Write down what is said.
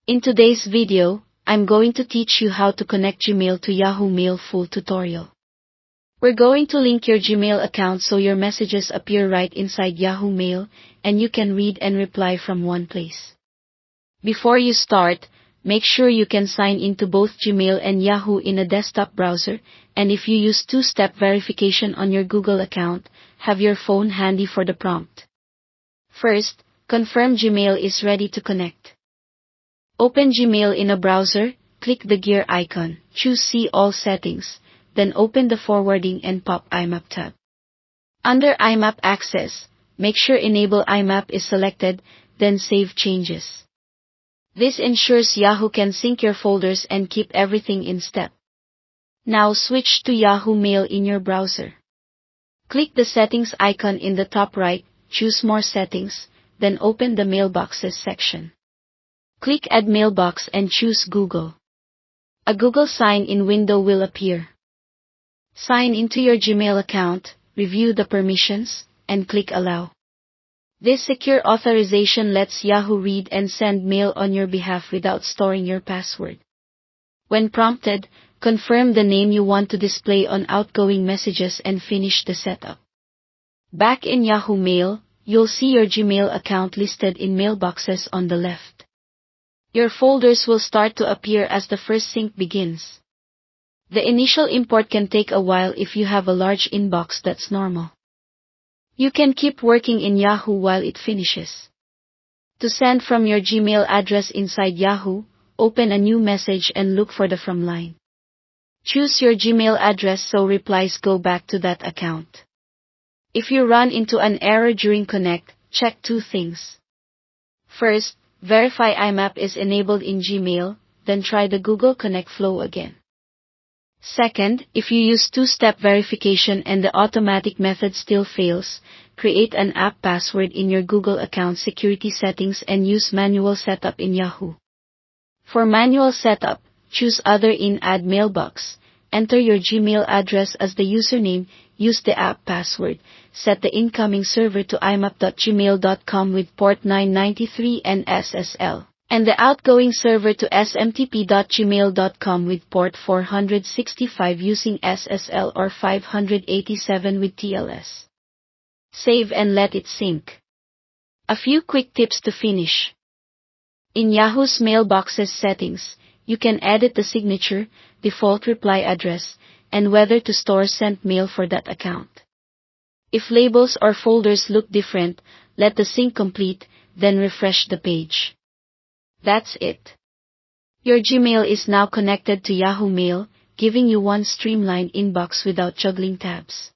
In today's video, I'm going to teach you how to connect Gmail to Yahoo Mail full tutorial. We're going to link your Gmail account so your messages appear right inside Yahoo Mail, and you can read and reply from one place. Before you start, make sure you can sign into both Gmail and Yahoo in a desktop browser, and if you use two-step verification on your Google account, have your phone handy for the prompt. First, confirm Gmail is ready to connect. Open Gmail in a browser, click the gear icon, choose See All Settings, then open the Forwarding and Pop IMAP tab. Under IMAP Access, make sure Enable IMAP is selected, then Save Changes. This ensures Yahoo can sync your folders and keep everything in step. Now switch to Yahoo Mail in your browser. Click the Settings icon in the top right, choose More Settings, then open the Mailboxes section. Click Add Mailbox and choose Google. A Google sign-in window will appear. Sign into your Gmail account, review the permissions, and click Allow. This secure authorization lets Yahoo read and send mail on your behalf without storing your password. When prompted, confirm the name you want to display on outgoing messages and finish the setup. Back in Yahoo Mail, you'll see your Gmail account listed in Mailboxes on the left. Your folders will start to appear as the first sync begins. The initial import can take a while if you have a large inbox. That's normal. You can keep working in Yahoo while it finishes. To send from your Gmail address inside Yahoo, open a new message and look for the From line. Choose your Gmail address so replies go back to that account. If you run into an error during connect, check two things. First, verify IMAP is enabled in Gmail, then try the Google Connect flow again. Second, if you use two-step verification and the automatic method still fails, create an app password in your Google account security settings and use manual setup in Yahoo. For manual setup, choose Other in Add Mailbox, enter your Gmail address as the username, use the app password, set the incoming server to imap.gmail.com with port 993 and SSL, and the outgoing server to smtp.gmail.com with port 465 using SSL or 587 with TLS. Save and let it sync. A few quick tips to finish. In Yahoo's Mailboxes settings, you can edit the signature, default reply address, and whether to store sent mail for that account. If labels or folders look different, let the sync complete, then refresh the page. That's it. Your Gmail is now connected to Yahoo Mail, giving you one streamlined inbox without juggling tabs.